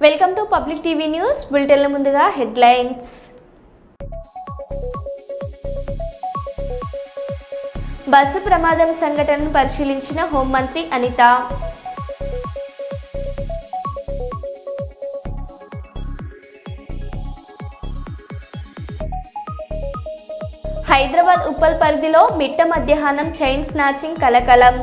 Welcome to public TV news బులెటిన్ల ముందుగా headlines. Bus ప్రమాదం సంఘటనను పరిశీలించిన హోంమంత్రి అనిత. హైదరాబాద్ ఉప్పల్ పరిధిలో మిట్ట మధ్యాహ్నం చైన్ స్నాచింగ్ కలకలం.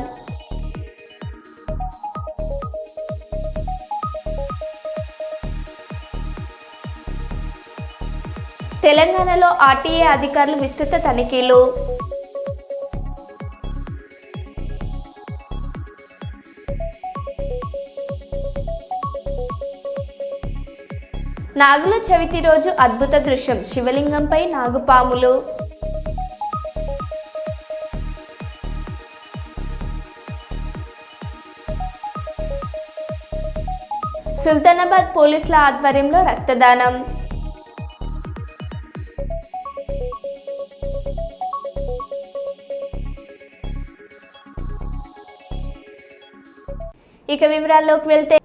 తెలంగాణలో ఆర్టీఏ అధికారులు విస్తృత తనిఖీలు. నాగుల చవితి రోజు అద్భుత దృశ్యం, శివలింగంపై నాగుపాములు. సుల్తానాబాద్ పోలీసుల ఆధ్వర్యంలో రక్తదానం. ఇక వివరాల్లోకి వెళ్తే,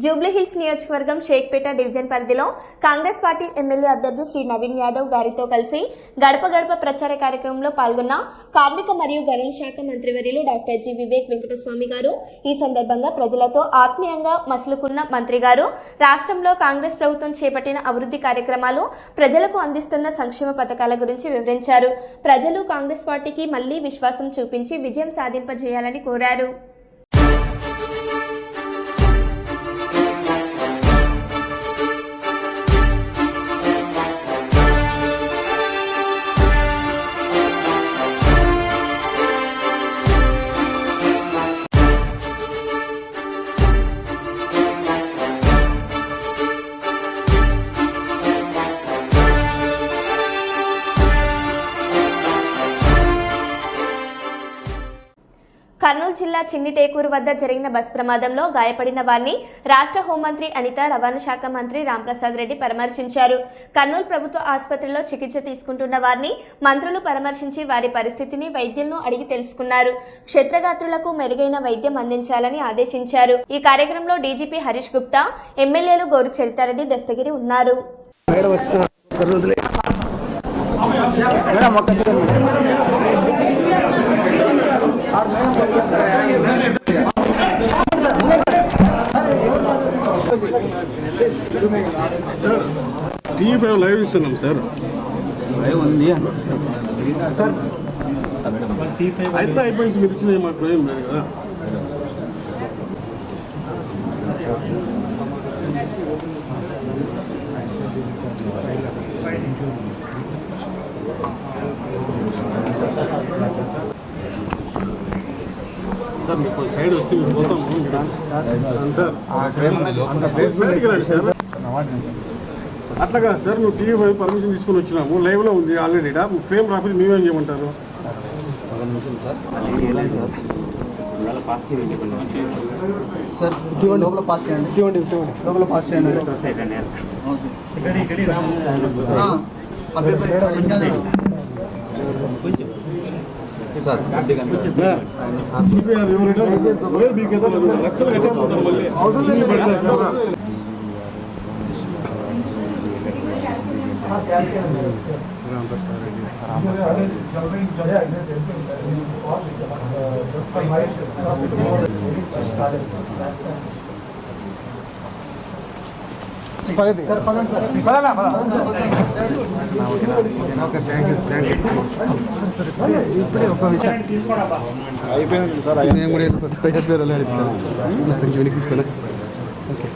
జూబ్లీహిల్స్ నియోజకవర్గం షేక్పేట డివిజన్ పరిధిలో కాంగ్రెస్ పార్టీ ఎమ్మెల్యే అభ్యర్థి శ్రీ నవీన్ యాదవ్ గారితో కలిసి గడప గడప ప్రచార కార్యక్రమంలో పాల్గొన్న కార్మిక మరియు గనుల శాఖ మంత్రివర్యులు డాక్టర్ జి వివేక్ వెంకటస్వామి గారు. ఈ సందర్భంగా ప్రజలతో ఆత్మీయంగా మసులుకున్న మంత్రి గారు రాష్ట్రంలో కాంగ్రెస్ ప్రభుత్వం చేపట్టిన అభివృద్ధి కార్యక్రమాలు, ప్రజలకు అందిస్తున్న సంక్షేమ పథకాల గురించి వివరించారు. ప్రజలు కాంగ్రెస్ పార్టీకి మళ్లీ విశ్వాసం చూపించి విజయం సాధింపజేయాలని కోరారు. కర్నూలు జిల్లా చిన్నిటేకూరు వద్ద జరిగిన బస్ ప్రమాదంలో గాయపడిన వారిని రాష్ట్ర హోంమంత్రి అనిత, రవాణా శాఖ మంత్రి రాంప్రసాద్ రెడ్డి పరామర్శించారు. కర్నూలు ప్రభుత్వ ఆసుపత్రిలో చికిత్స తీసుకుంటున్న వారిని మంత్రులు పరామర్శించి వారి పరిస్థితిని వైద్యులను అడిగి తెలుసుకున్నారు. క్షేత్రగాత్రులకు మెరుగైన వైద్యం అందించాలని ఆదేశించారు. ఈ కార్యక్రమంలో డీజీపీ హరీష్ గుప్తా, ఎమ్మెల్యేలు గోరు చరితారెడ్డి, దస్తగిరి ఉన్నారు. సార్ టీవీ లైవ్ ఇస్తున్నాం సార్. లైవ్ ఉంది అయితే అయిపోయింది. మీరు ఇచ్చిన మాకు ఏం లేదు కదా. సార్ మీకు సైడ్ వస్తే మీరు పోతాము సార్. సార్ అట్లా కదా సార్, నువ్వు టీవీ పర్మిషన్ తీసుకొని వచ్చినాము, లైవ్లో ఉంది ఆల్రెడీ. ఫ్రేమ్ రాకపోతే మేమేం చేయమంటారు? సార్ లోపల పాస్ చేయండి, లోపల పాస్ చేయండి. ఇప్పుడే ఒక విషయం అయిపోయింది సార్. మేము కూడా కొంచెం తీసుకోండి. ఓకే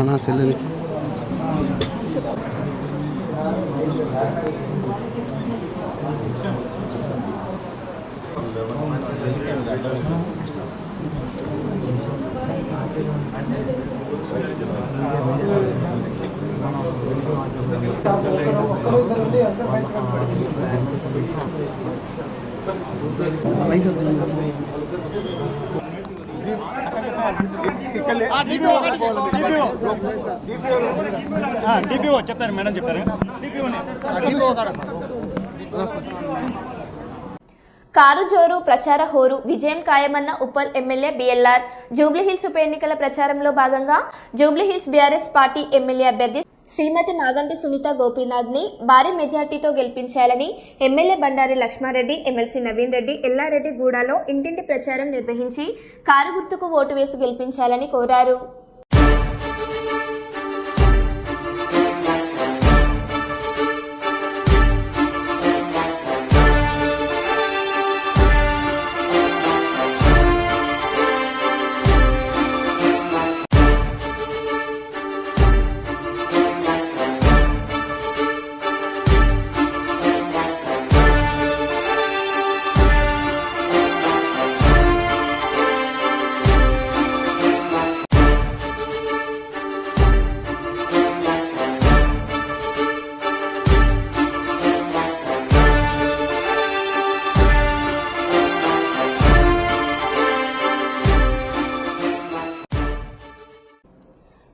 నా సెల్లని డిపిఓ చెప్పారు మేడం చెప్పారు కారు జోరు ప్రచార హోరు విజయం ఖాయమన్న ఉప్పల్ ఎమ్మెల్యే బిఎల్ఆర్. జూబ్లీహిల్స్ ఉప ఎన్నికల ప్రచారంలో భాగంగా జూబ్లీహిల్స్ బీఆర్ఎస్ పార్టీ ఎమ్మెల్యే అభ్యర్థి శ్రీమతి మాగంటి సునీత గోపీనాథ్ ని భారీ మెజార్టీతో గెలిపించాలని ఎమ్మెల్యే బండారి లక్ష్మారెడ్డి, ఎమ్మెల్సీ నవీన్ రెడ్డి ఎల్లారెడ్డి గూడలో ఇంటింటి ప్రచారం నిర్వహించి కారు గుర్తుకు ఓటు వేసి గెలిపించాలని కోరారు.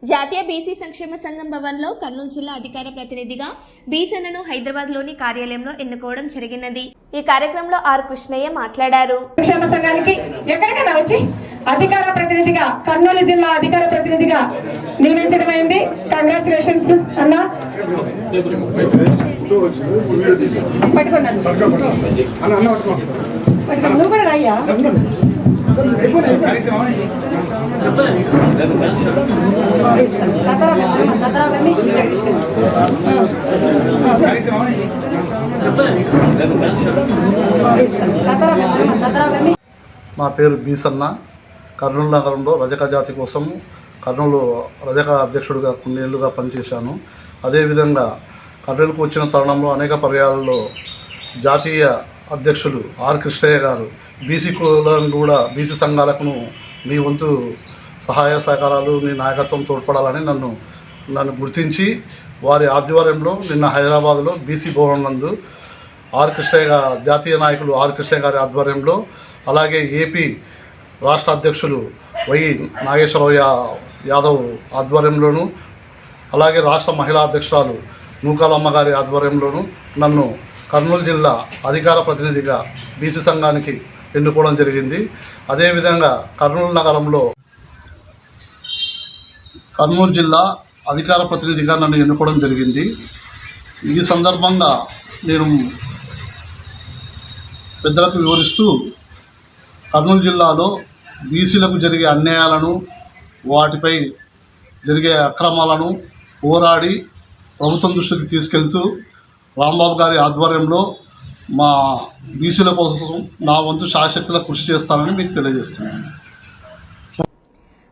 జాతీయ బీసీ సంక్షేమ సంఘం భవన్లో కర్నూలు జిల్లా అధికార ప్రతినిధిగా బీసెన్నను హైదరాబాద్లోని కార్యాలయంలో ఎన్నుకోవడం జరిగినది. ఈ కార్యక్రమంలో ఆర్ కృష్ణయ్య మాట్లాడారు. సంక్షేమ సంఘానికి ఎక్కడికైనా వచ్చి అధికార ప్రతినిధిగా కర్నూలు జిల్లా అధికార ప్రతినిధిగా నియమించడమైంది. కంగ్రాచులేషన్స్ అన్నా. నువ్వు కూడా రాయ్యా. నా పేరు బీసన్న. కర్నూలు నగరంలో రజక జాతి కోసం కర్నూలు రజక అధ్యక్షుడిగా కొన్నేళ్లుగా పనిచేశాను. అదేవిధంగా కర్నూలుకు వచ్చిన తరుణంలో అనేక పర్యాయాలలో జాతీయ అధ్యక్షులు ఆర్ కృష్ణయ్య గారు బీసీ కులాలను కూడా బీసీ సంఘాలకు మీ వంతు సహాయ సహకారాలు నీ నాయకత్వం తోడ్పడాలని నన్ను గుర్తించి వారి ఆధ్వర్యంలో నిన్న హైదరాబాద్లో బీసీ భవన్ నందు ఆర్ కృష్ణయ్య జాతీయ నాయకులు ఆర్ కృష్ణయ్య గారి ఆధ్వర్యంలో, అలాగే ఏపీ రాష్ట్ర అధ్యక్షులు వై నాగేశ్వరరావు యాదవ్ ఆధ్వర్యంలోను, అలాగే రాష్ట్ర మహిళా అధ్యక్షురాలు నూకాలమ్మ గారి ఆధ్వర్యంలోను నన్ను కర్నూలు జిల్లా అధికార ప్రతినిధిగా బీసీ సంఘానికి ఎన్నుకోవడం జరిగింది. అదేవిధంగా కర్నూలు జిల్లా అధికార ప్రతినిధిగా నన్ను ఎన్నుకోవడం జరిగింది. ఈ సందర్భంగా నేను పెద్దలకు వివరిస్తూ కర్నూలు జిల్లాలో బీసీలకు జరిగే అన్యాయాలను, వాటిపై జరిగే అక్రమాలను పోరాడి ప్రభుత్వం దృష్టికి తీసుకెళ్తూ రాంబాబు గారి ఆధ్వర్యంలో మా బీసీల కోసం నా వంతు శాశక్తుల కృషి చేస్తానని మీకు తెలియజేస్తున్నాను.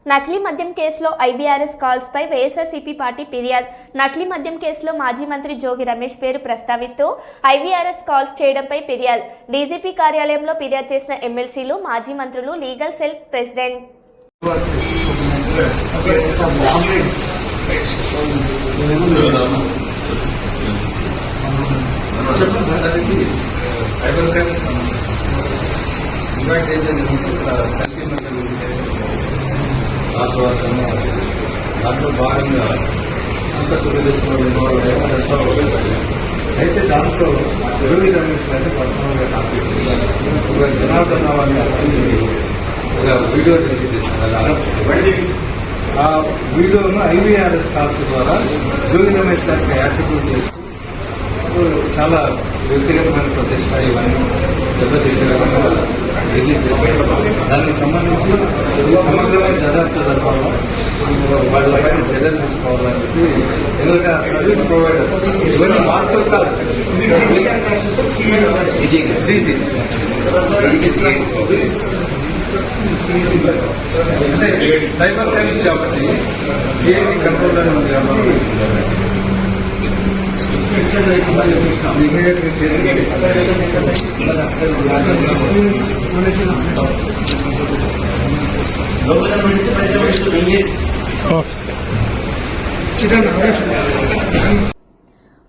నకిలీ మద్యం కేసులో ఐబీఆర్ఎస్ కాల్స్ పై వైఎస్ఆర్సీపీ పార్టీ ఫిర్యాదు. నకిలీ మద్యం కేసులో మాజీ మంత్రి జోగి రమేష్ పేరు ప్రస్తావిస్తూ ఐబీఆర్ఎస్ కాల్స్ చేయడంపై ఫిర్యాదు. డీజీపీ కార్యాలయంలో ఫిర్యాదు చేసిన ఎమ్మెల్సీలు, మాజీ మంత్రులు, లీగల్ సెల్ ప్రెసిడెంట్. దాంట్లో భాగంగా ఆంధ్రప్రదేశ్లో అయితే దాంట్లో జోగి రమేష్ గారిని పర్సనల్గా కాంటాక్ట్ చేశారు. ఒక జనార్దన్ వాళ్ళని అర్థించి ఒక వీడియో రిలీజ్ చేశారు. ఆ వీడియోను ఐవీఆర్ఎస్ కాల్స్ ద్వారా జోగి రమేష్ గారికి యాట్రిబ్యూట్ చేసి చాలా వ్యక్తిగతమైన ప్రతిష్ట ఇవన్నీ దెబ్బతీసే విధంగా రిలీజ్ చేశారు. దానికి సంబంధించి ఈ సమగ్రమైన దర్యాప్తు జరపాలో వాళ్ళపైన చర్యలు తీసుకోవాలని చెప్పి, ఎందుకంటే ఆ సర్వీస్ ప్రొవైడర్స్ ఇవన్నీ మాస్టర్ కాల్స్ అంటే సైబర్ క్రైమ్స్ కాబట్టి సిఐడి కంట్రోల్లోనే ఉంది కాబట్టి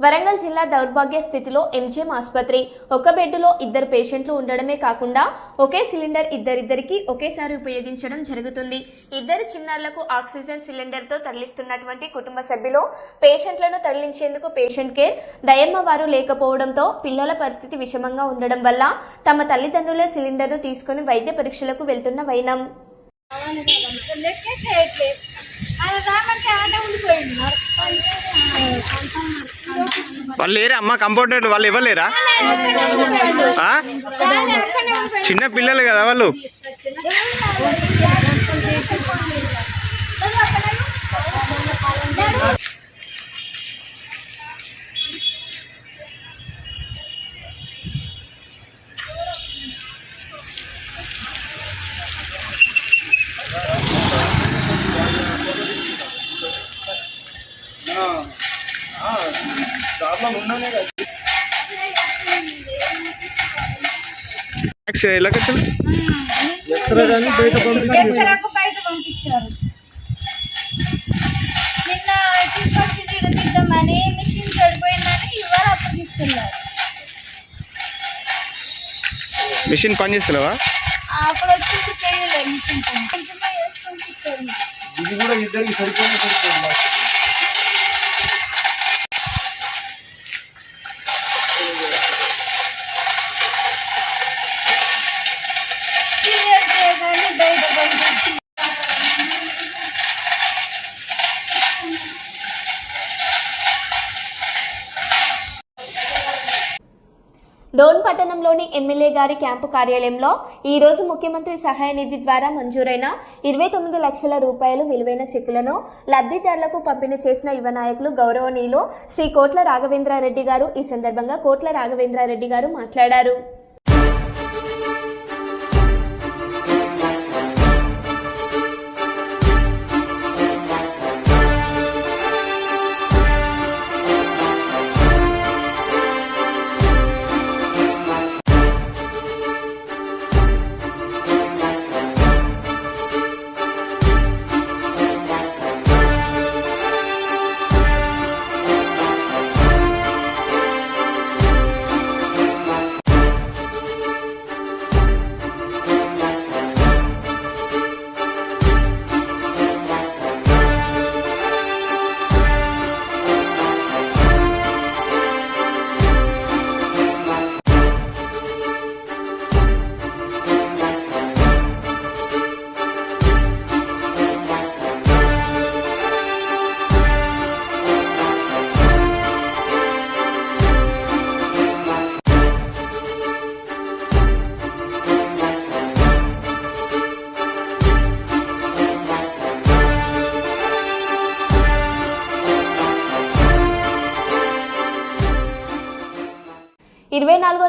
వరంగల్ జిల్లా దౌర్భాగ్య స్థితిలో ఎంజీఎం ఆసుపత్రి. ఒక బెడ్డులో 2 పేషెంట్లు ఉండడమే కాకుండా ఒకే సిలిండర్ ఇద్దరికి ఒకేసారి ఉపయోగించడం జరుగుతుంది. 2 చిన్నారులకు ఆక్సిజన్ సిలిండర్తో తరలిస్తున్నటువంటి కుటుంబ సభ్యులు పేషెంట్లను తరలించేందుకు పేషెంట్ కేర్ దయమ్మ వారు లేకపోవడంతో పిల్లల పరిస్థితి విషమంగా ఉండడం వల్ల తమ తల్లిదండ్రుల సిలిండర్ను తీసుకుని వైద్య పరీక్షలకు వెళ్తున్న వైనం. వాళ్ళు లేరా అమ్మ? కంపౌండర్ వాళ్ళు ఇవ్వలేరా? చిన్న పిల్లలు కదా వాళ్ళు. ఎలా కట్టాలి? ఎక్స్రాకు బయట పంపించారు. నిన్న తీసుకొచ్చి తీద్దామని మిషన్ చెడిపోయిందని ఇవాళ అప్పగిస్తున్నారు. మిషన్ పని చేస్తున్నావా? అప్పుడు వచ్చి చేయలేదు మిషన్ పని, కొంచెమే వేసుకొని ఇచ్చారు. ఇది కూడా ఇద్దరికి సరిపోయింది. బయట పంపించి డోన్ పట్టణంలోని ఎమ్మెల్యే గారి క్యాంపు కార్యాలయంలో ఈ రోజు ముఖ్యమంత్రి సహాయ నిధి ద్వారా మంజూరైన 29 లక్షల రూపాయలు విలువైన చెక్కులను లబ్ధిదారులకు పంపిణీ చేసిన యువ నాయకులు గౌరవనీయులు శ్రీ కోట్ల రాఘవేంద్రారెడ్డి గారు. ఈ సందర్భంగా కోట్ల రాఘవేంద్రారెడ్డి గారు మాట్లాడారు.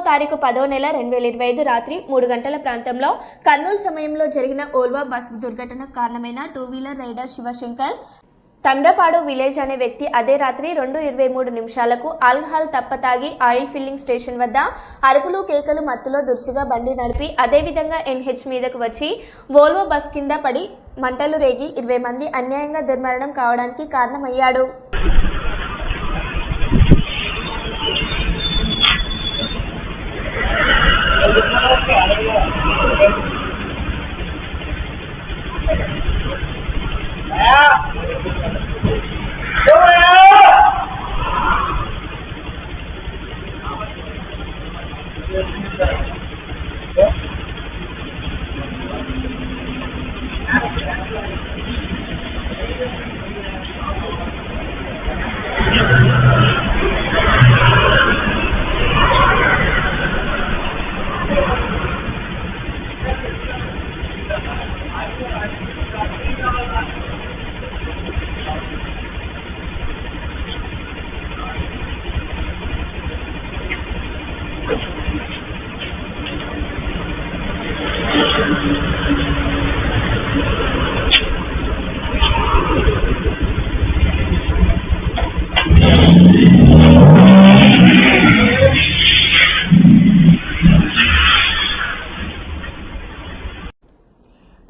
తారీఖు 10వ నెల 2025 రాత్రి 3 గంటల ప్రాంతంలో కర్నూలు సమయంలో జరిగిన ఓల్వా బస్ దుర్ఘటనకు కారణమైన 2 wheeler rider Shivashankar Tandrapadu village అనే వ్యక్తి అదే రాత్రి 2:23 ఆల్కహాల్ తప్ప తాగి ఆయిల్ ఫిల్లింగ్ స్టేషన్ వద్ద అరుపులు కేకలు మత్తులో దుర్సిగా బండి నడిపి అదేవిధంగా NH మీదకు వచ్చి వోల్వో బస్ కింద పడి మంటలు రేగి 20 మంది అన్యాయంగా దుర్మరణం కావడానికి కారణమయ్యాడు.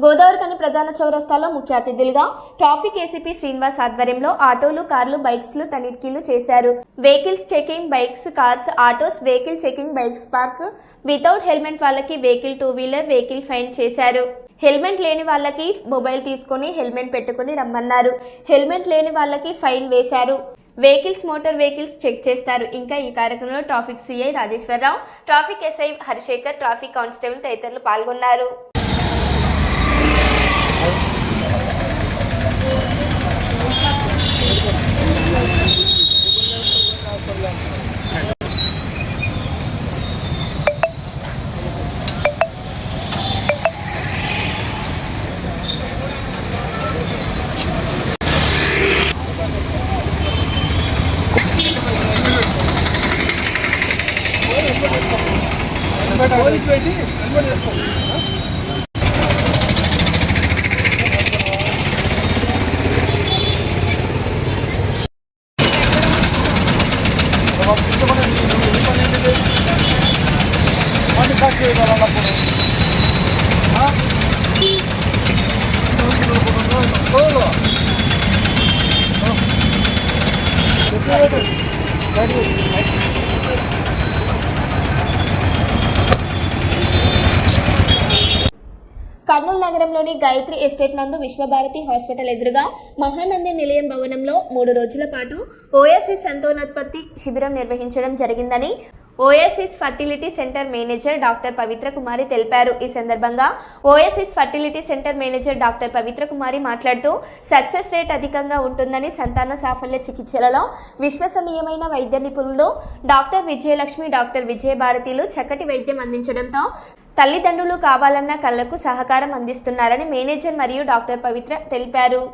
గోదావరిఖని ప్రధాన చౌరస్తాలో ముఖ్య అతిథులుగా ట్రాఫిక్ ఏసీపీ శ్రీనివాస్ ఆధ్వర్యంలో ఆటోలు, కార్లు, బైక్స్ తనిఖీలు చేశారు. Vehicles checking, bikes, cars, autos, vehicle checking, bikes park without helmet వాళ్ళకి వెహికల్ 2 వీలర్ వెహికల్ ఫైన్ చేశారు. హెల్మెట్ లేని వాళ్ళకి మొబైల్ తీసుకొని హెల్మెట్ పెట్టుకుని రమ్మన్నారు. హెల్మెట్ లేని వాళ్ళకి ఫైన్ వేశారు. వెహికల్స్, మోటార్ వెహికల్స్ చెక్ చేస్తారు. ఇంకా ఈ కార్యక్రమంలో traffic CI Rajeshwara Rao, traffic SI Harishekhar, traffic constable తదితరులు పాల్గొన్నారు. కర్నూలు నగరంలోని గాయత్రి ఎస్టేట్ నందు విశ్వభారతి హాస్పిటల్ ఎదురుగా మహానంది నిలయం భవనంలో 3 రోజుల పాటు ఓఎస్ఎస్ సంతానోత్పత్తి శిబిరం నిర్వహించడం జరిగిందని OSS fertility centre manager doctor Pavitra Kumari తెలిపారు. ఈ సందర్భంగా OSS fertility centre manager doctor Pavitra Kumari మాట్లాడుతూ సక్సెస్ రేట్ అధికంగా ఉంటుందని, సంతాన సాఫల్య చికిత్సలలో విశ్వసనీయమైన వైద్య నిపుణులు డాక్టర్ విజయలక్ష్మి, డాక్టర్ విజయభారతిలు చక్కటి వైద్యం అందించడంతో తల్లిదండ్రులు కావాలన్న కళ్లకు సహకారం అందిస్తున్నారని మేనేజర్ మరియు డాక్టర్ పవిత్ర తెలిపారు.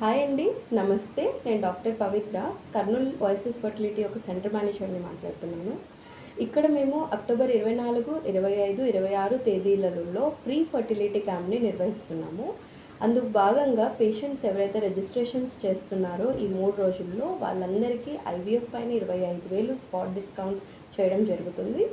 హాయ్ అండి, నమస్తే. నేను డాక్టర్ పవిత్ర, కర్నూలు ఓఎస్ఎస్ ఫర్టిలిటీ ఒక సెంటర్ మేనేజర్ని మాట్లాడుతున్నాను. ఇక్కడ మేము అక్టోబర్ 24, 25, 26 తేదీలలో ఫ్రీ ఫర్టిలిటీ క్యాంప్ని నిర్వహిస్తున్నాము. అందుకు భాగంగా పేషెంట్స్ ఎవరైతే రిజిస్ట్రేషన్స్ చేస్తున్నారో ఈ 3 రోజుల్లో వాళ్ళందరికీ IVF పైన 25,000 స్పాట్ డిస్కౌంట్ చేయడం జరుగుతుంది.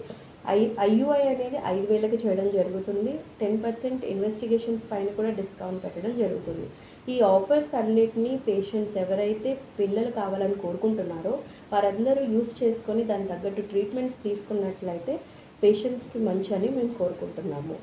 IUI అనేది 5,000కి చేయడం జరుగుతుంది. 10% ఇన్వెస్టిగేషన్స్ పైన కూడా డిస్కౌంట్ పెట్టడం జరుగుతుంది. ఈ ఆఫర్స్ అన్నిటినీ పేషెంట్స్ ఎవరైతే పిల్లలు కావాలని కోరుకుంటున్నారో వారందరూ యూజ్ చేసుకొని దానికి తగ్గట్టు ట్రీట్మెంట్స్ తీసుకున్నట్లయితే పేషెంట్స్కి మంచి అని మేము కోరుకుంటున్నాము.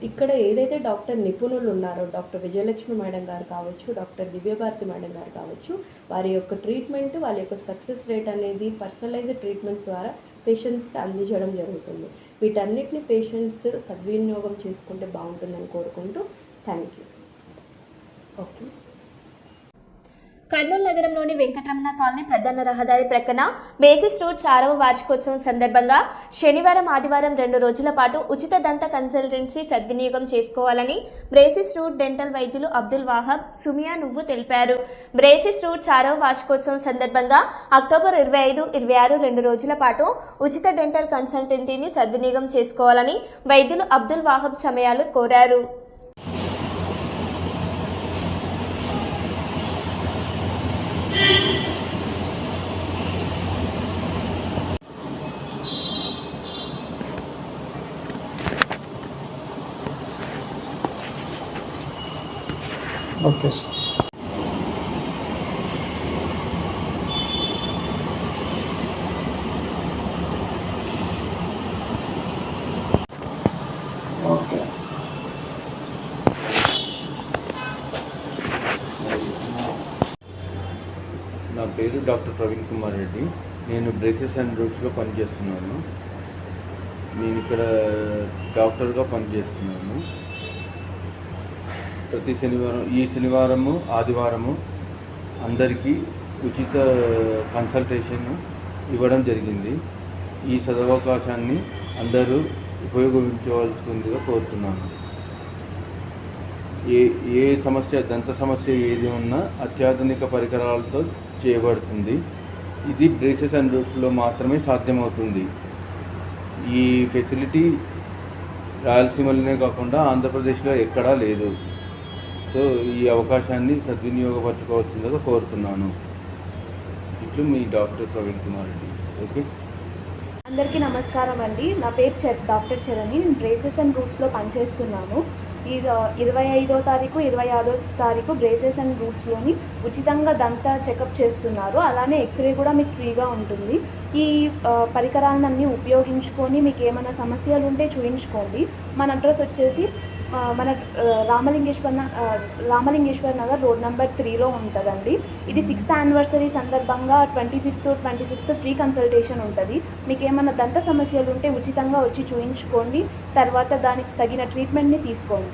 ఇక్కడ ఏదైతే డాక్టర్ నిపుణులు ఉన్నారో డాక్టర్ విజయలక్ష్మి మేడం గారు కావచ్చు, డాక్టర్ దివ్యభారతి మేడం గారు కావచ్చు, వారి యొక్క ట్రీట్మెంట్, వాళ్ళ యొక్క సక్సెస్ రేట్ అనేది పర్సనలైజ్డ్ ట్రీట్మెంట్స్ ద్వారా పేషెంట్స్కి అందించడం జరుగుతుంది. వీటన్నిటిని పేషెంట్స్ సద్వినియోగం చేసుకుంటే బాగుంటుందని కోరుకుంటూ థ్యాంక్ యూ. ఓకే. కర్నూలు నగరంలోని వెంకటరమణ కాలనీ ప్రధాన రహదారి ప్రక్కన బేసిస్ రోడ్ 6వ వార్షికోత్సవం సందర్భంగా శనివారం, ఆదివారం 2 రోజుల పాటు ఉచిత దంత కన్సల్టెన్సీ సద్వినియోగం చేసుకోవాలని బ్రేసిస్ రూట్ డెంటల్ వైద్యులు అబ్దుల్ వాహబ్, సుమియా నువ్వు తెలిపారు. బ్రేసిస్ రూట్ 6వ వార్షికోత్సవం సందర్భంగా అక్టోబర్ 25, 26 2 రోజుల పాటు ఉచిత డెంటల్ కన్సల్టెన్సీని సద్వినియోగం చేసుకోవాలని వైద్యులు అబ్దుల్ వాహబ్ సమయాలు కోరారు. Okay sir. ఓకే. నా పేరు డాక్టర్ ప్రవీణ్ కుమార్ రెడ్డి. నేను బ్రేసెస్ అండ్ రూట్స్లో పనిచేస్తున్నాను. నేను ఇక్కడ డాక్టర్గా పనిచేస్తున్నాను. ప్రతి శనివారము ఆదివారము అందరికీ ఉచిత కన్సల్టేషన్ ఇవ్వడం జరిగింది. ఈ సదవకాశాన్ని అందరూ ఉపయోగించవలసిందిగా కోరుతున్నాను. ఏ సమస్య, దంత సమస్య ఏది ఉన్నా అత్యాధునిక పరికరాలతో చేయబడుతుంది. ఇది బ్రేసెస్ అండ్ రూట్స్లో మాత్రమే సాధ్యమవుతుంది. ఈ ఫెసిలిటీ రాయలసీమలోనే కాకుండా ఆంధ్రప్రదేశ్లో ఎక్కడా లేదు. సో ఈ అవకాశాన్ని సద్వినియోగపరచుకోవాల్సిందిగా కోరుతున్నాను. ఇట్లు మీ డాక్టర్ ప్రవీణ్ కుమార్ రెడ్డి. ఓకే, అందరికీ నమస్కారం అండి. నా పేరు డాక్టర్ చరణి. నేను బ్రేసెస్ అండ్ రూట్స్లో పనిచేస్తున్నాను. ఈ 25వ తారీఖు 26వ తారీఖు బ్రేసెస్ అండ్ రూట్స్లోని ఉచితంగా దంత చెకప్ చేస్తున్నారు. అలానే ఎక్స్రే కూడా మీకు ఫ్రీగా ఉంటుంది. ఈ పరికరాలన్నీ ఉపయోగించుకొని మీకు ఏమైనా సమస్యలు ఉంటే చూయించుకోండి. మన అడ్రస్ వచ్చేసి మన రామలింగేశ్వర్ నగర్ రోడ్ నెంబర్ 3లో ఉంటుందండి. ఇది 6th యానివర్సరీ సందర్భంగా 25th, 26th ఫ్రీ కన్సల్టేషన్ ఉంటుంది. మీకు ఏమైనా దంత సమస్యలు ఉంటే ఉచితంగా వచ్చి చూయించుకోండి. తర్వాత దానికి తగిన ట్రీట్మెంట్ని తీసుకోండి.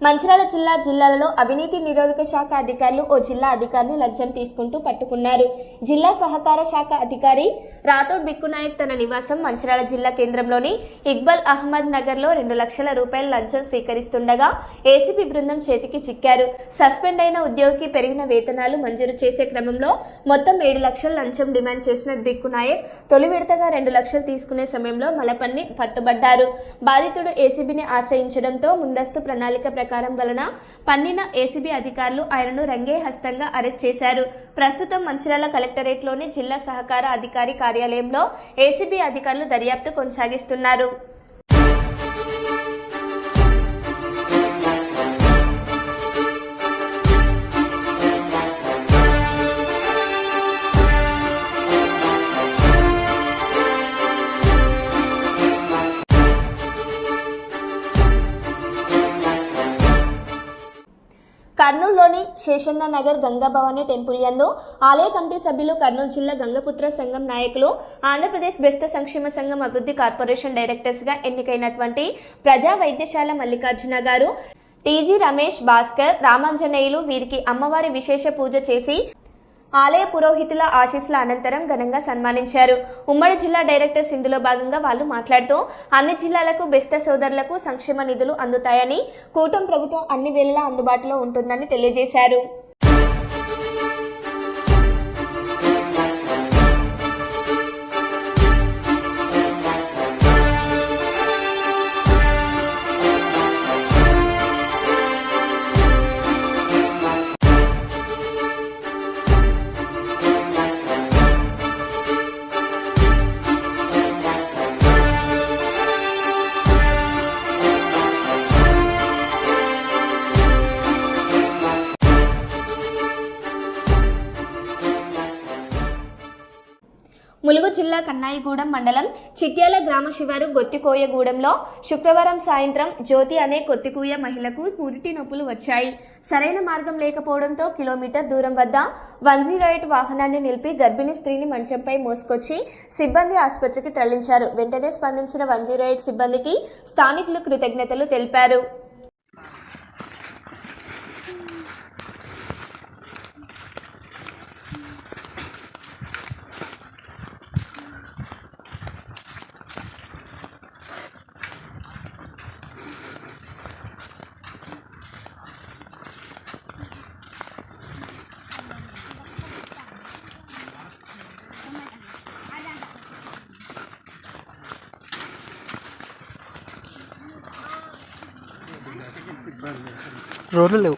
మంచిర్యాల జిల్లాలలో అవినీతి నిరోధక శాఖ అధికారులు ఓ జిల్లా అధికారిని లంచం తీసుకుంటూ పట్టుకున్నారు. జిల్లా సహకార శాఖ అధికారి రాథోడ్ బిక్కునాయక్ తన నివాసం మంచిర్యాల జిల్లా కేంద్రంలోని ఇక్బాల్ అహ్మద్ నగర్లో 2 లక్షల రూపాయల లంచం స్వీకరిస్తుండగా ఏసీబీ బృందం చేతికి చిక్కారు. సస్పెండ్ అయిన ఉద్యోగికి పెరిగిన వేతనాలు మంజూరు చేసే క్రమంలో మొత్తం 7 లక్షల లంచం డిమాండ్ చేసిన బిక్కునాయక్ తొలి విడతగా 2 లక్షలు తీసుకునే సమయంలో మలపన్ని పట్టుబడ్డారు. బాధితుడు ఏసీబీని ఆశ్రయించడంతో ముందస్తు ప్రణాళిక ప్రకారం వలన పన్నిన ఏసీబీ అధికారులు ఆయనను రంగే హస్తంగా అరెస్ట్ చేశారు. ప్రస్తుతం మంచిర్యాల కలెక్టరేట్లోని జిల్లా సహకార అధికారి కార్యాలయంలో ఏసీబీ అధికారులు దర్యాప్తు కొనసాగిస్తున్నారు. కర్నూలులోని శేషన్న నగర్ గంగాభవాని టెంపుల్ యందు ఆలయ కమిటీ సభ్యులు, కర్నూలు జిల్లా గంగపుత్ర సంఘం నాయకులు, ఆంధ్రప్రదేశ్ బెస్త సంక్షేమ సంఘం అభివృద్ధి కార్పొరేషన్ డైరెక్టర్స్గా ఎన్నికైనటువంటి ప్రజా వైద్యశాల మల్లికార్జున గారు, టీజీ రమేష్, భాస్కర్, రామాంజనేయులు వీరికి అమ్మవారి విశేష పూజ చేసి ఆలయ పురోహితుల ఆశీస్సుల అనంతరం ఘనంగా సన్మానించారు. ఉమ్మడి జిల్లా డైరెక్టర్స్ ఇందులో భాగంగా వాళ్ళు మాట్లాడుతూ అన్ని జిల్లాలకు బెస్త సోదరులకు సంక్షేమ నిధులు అందుతాయని, కూటమి ప్రభుత్వం అన్ని వేళలా అందుబాటులో ఉంటుందని తెలియజేశారు. ములుగు జిల్లా కన్నాయిగూడెం మండలం చిట్యాల గ్రామ శివారు గొత్తికోయగూడెంలో శుక్రవారం సాయంత్రం జ్యోతి అనే కొత్తికూయ మహిళకు పురిటి నొప్పులు వచ్చాయి. సరైన మార్గం లేకపోవడంతో కిలోమీటర్ దూరం వద్ద 108 వాహనాన్ని నిలిపి గర్భిణీ స్త్రీని మంచంపై మోసుకొచ్చి సిబ్బంది ఆసుపత్రికి తరలించారు. వెంటనే స్పందించిన 108 సిబ్బందికి స్థానికులు కృతజ్ఞతలు తెలిపారు. రోడ్లు లేవు.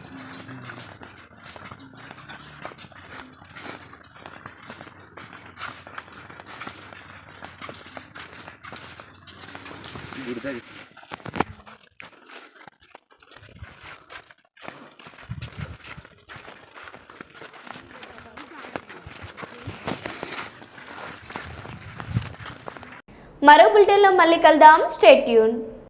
మరో బులెటిన్లో మళ్ళీ కలుద్దాం. Stay tune.